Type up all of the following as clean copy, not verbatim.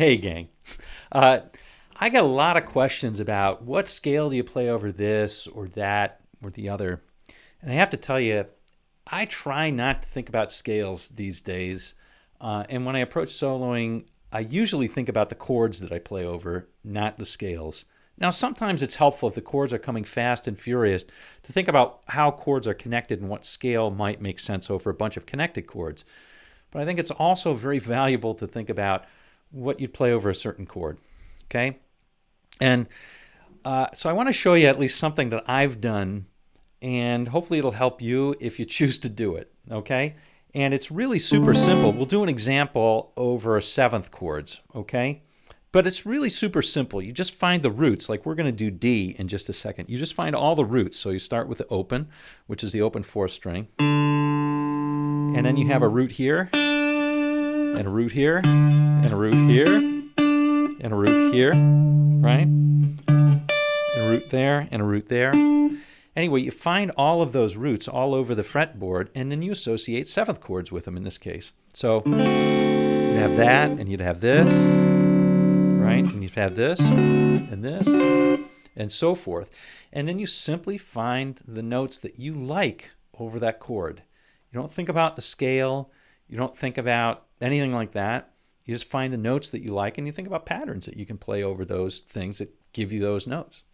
Hey, gang. Uh, I got a lot of questions about what scale do you play over this or that or the other. And I have to tell you, I try not to think about scales these days. And when I approach soloing, I usually think about the chords that I play over, not the scales. Now, sometimes it's helpful if the chords are coming fast and furious to think about how chords are connected and what scale might make sense over a bunch of connected chords. But I think it's also very valuable to think about what you'd play over a certain chord. Okay? And so I want to show you at least something that I've done, and hopefully it'll help you if you choose to do it. Okay? And it's really super simple. We'll do an example over seventh chords. Okay? But it's really super simple. You just find the roots, like we're going to do D in just a second. You just find all the roots. So you start with the open, which is the open fourth string. And then you have a root here, and a root here, and a root here, and a root here, right? And a root there, and a root there. Anyway, you find all of those roots all over the fretboard, and then you associate seventh chords with them in this case. So you'd have that, and you'd have this, right? And you'd have this, and so forth. And then you simply find the notes that you like over that chord. You don't think about the scale. You don't think about anything like that. You just find the notes that you like, and you think about patterns that you can play over those things that give you those notes.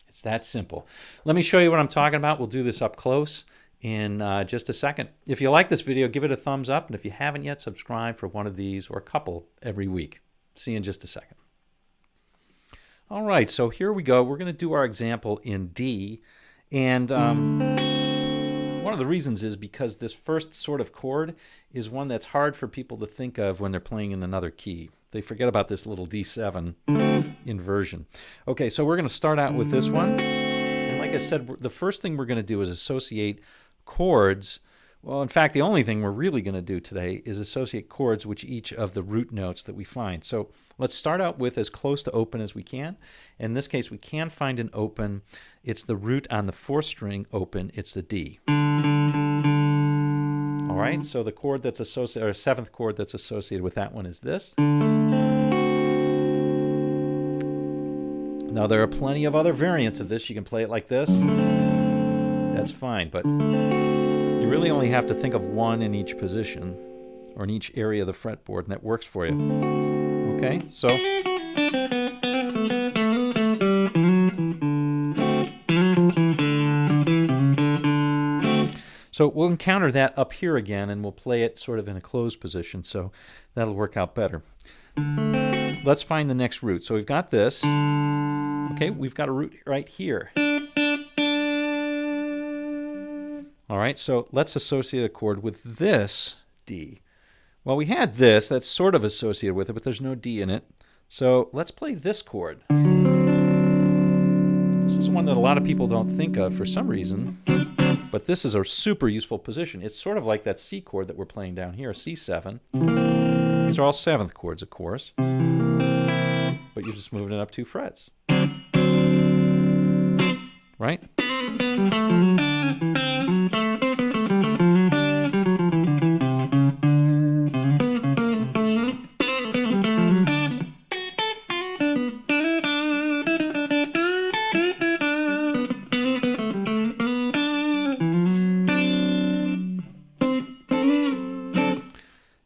It's that simple. Let me show you what I'm talking about. We'll do this up close in just a second. If you like this video, give it a thumbs up. And if you haven't yet, subscribe for one of these or a couple every week. See you in just a second. All right, so here we go. We're going to do our example in D. And one of the reasons is because this first sort of chord is one that's hard for people to think of when they're playing in another key. They forget about this little D7 inversion. Okay, so we're going to start out with this one. And like I said, the first thing we're going to do is associate chords. Well, in fact, the only thing we're really going to do today is associate chords with each of the root notes that we find. So let's start out with as close to open as we can. In this case, we can find an open. It's the root on the fourth string open. It's the D. All right, so the chord that's associated, or seventh chord that's associated with that one is this. Now, there are plenty of other variants of this. You can play it like this. That's fine, but you really only have to think of one in each position or in each area of the fretboard, and that works for you. Okay, so we'll encounter that up here again, and we'll play it sort of in a closed position, so that'll work out better. Let's find the next root. So we've got this. Okay, we've got a root right here. All right, so let's associate a chord with this D. Well, we had this. That's sort of associated with it, but there's no D in it. So let's play this chord. This is one that a lot of people don't think of for some reason, but this is a super useful position. It's sort of like that C chord that we're playing down here, C7. These are all seventh chords, of course, but you're just moving it up 2 frets. Right?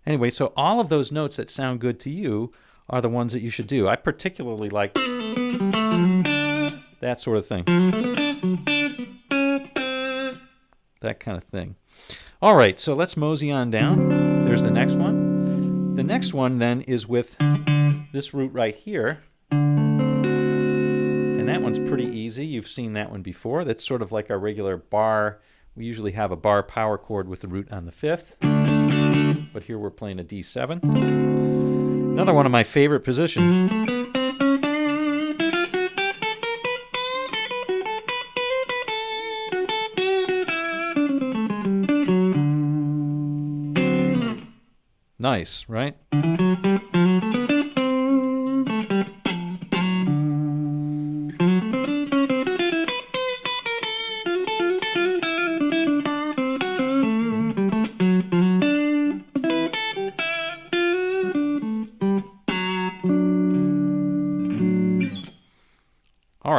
Anyway, so all of those notes that sound good to you are the ones that you should do. I particularly like that sort of thing. That kind of thing. All right, so let's mosey on down. There's the next one. The next one then is with this root right here. And that one's pretty easy. You've seen that one before. That's sort of like our regular bar. We usually have a bar power chord with the root on the fifth. But here we're playing a D7. Another one of my favorite positions. Nice, right?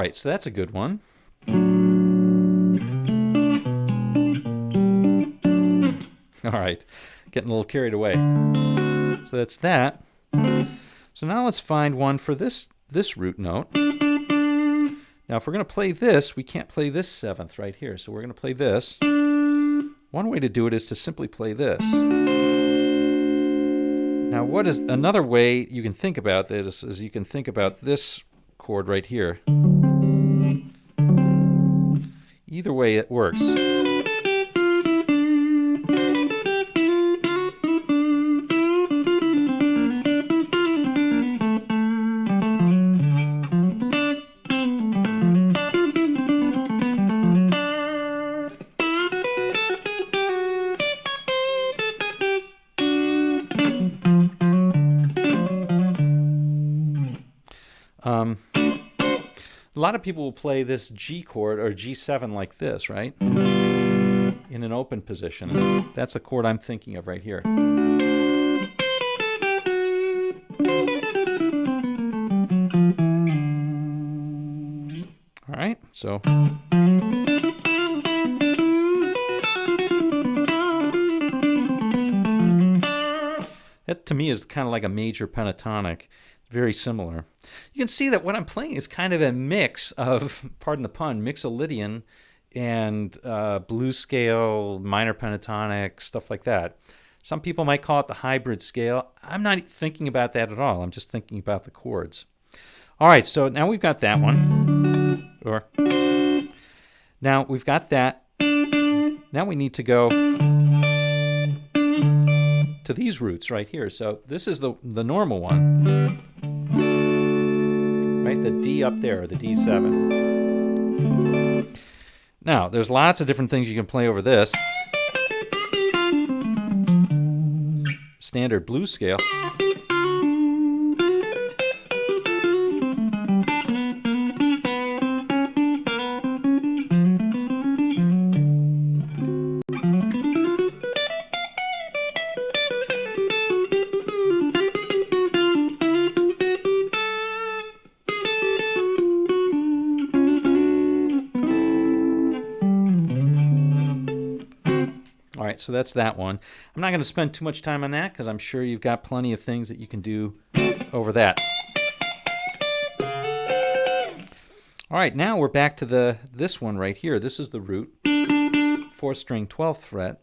right, so that's a good one. All right, getting a little carried away. So that's that. So now let's find one for this root note. Now if we're going to play this, we can't play this seventh right here. So we're going to play this. One way to do it is to simply play this. Now what is another way you can think about this is you can think about this chord right here. Either way it works. A lot of people will play this G chord or G7 like this, right? In an open position. That's the chord I'm thinking of right here. All right, so. That to me is kind of like a major pentatonic. Very similar. You can see that what I'm playing is kind of a mix of, pardon the pun, Mixolydian and blues scale, minor pentatonic, stuff like that. Some people might call it the hybrid scale. I'm not thinking about that at all. I'm just thinking about the chords. All right, so now we've got that one. Now we've got that. Now we need to go to these roots right here. So this is the normal one. Right, the D up there, the D7. Now, there's lots of different things you can play over this. Standard blues scale. All right, so that's that one. I'm not going to spend too much time on that because I'm sure you've got plenty of things that you can do over that. All right, now we're back to this one right here. This is the root, 4th string, 12th fret.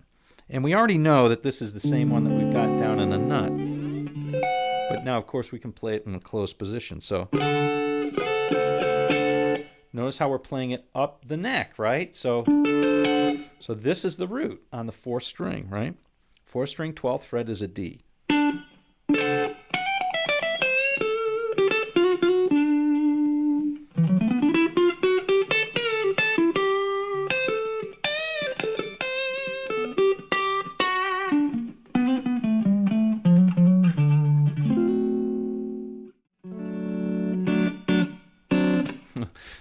And we already know that this is the same one that we've got down in a nut. But now, of course, we can play it in a closed position. So notice how we're playing it up the neck, right? So this is the root on the 4th string, right? 4th string, 12th fret is a D.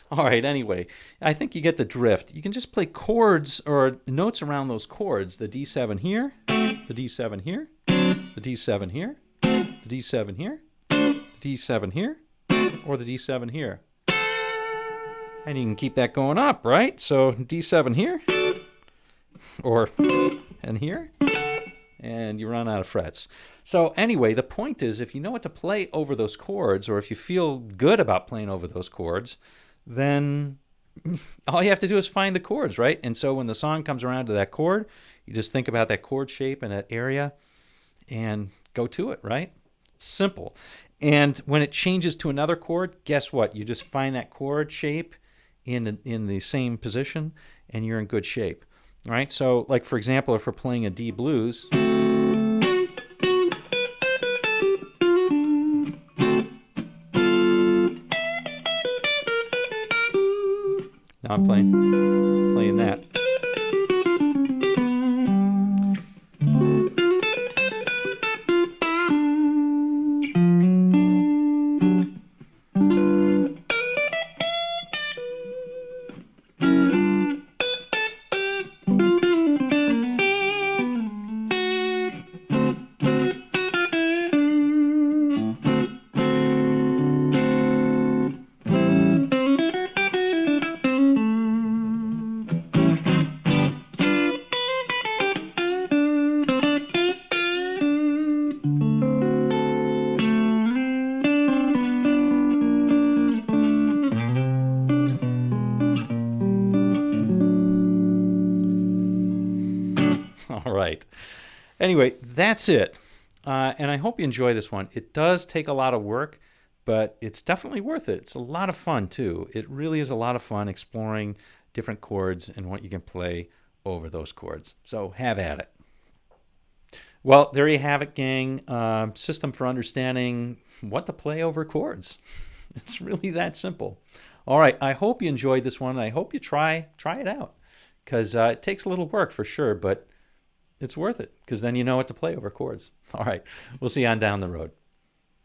All right, anyway, I think you get the drift. You can just play chords or notes around those chords. The D7 here, the D7 here, the D7 here, the D7 here, the D7 here, or the D7 here. And you can keep that going up, right? So D7 here, and here, and you run out of frets. So anyway, the point is, if you know what to play over those chords, or if you feel good about playing over those chords, then all you have to do is find the chords, right? And so when the song comes around to that chord, you just think about that chord shape and that area and go to it, right? Simple. And when it changes to another chord, guess what? You just find that chord shape in the same position and you're in good shape, right? So like, for example, if we're playing a D blues, now I'm playing that. All right. Anyway, that's it. And I hope you enjoy this one. It does take a lot of work, but it's definitely worth it. It's a lot of fun, too. It really is a lot of fun exploring different chords and what you can play over those chords. So have at it. Well, there you have it, gang. System for understanding what to play over chords. It's really that simple. All right, I hope you enjoyed this one. I hope you try it out, because it takes a little work for sure, but it's worth it, because then you know what to play over chords. All right, we'll see you on down the road.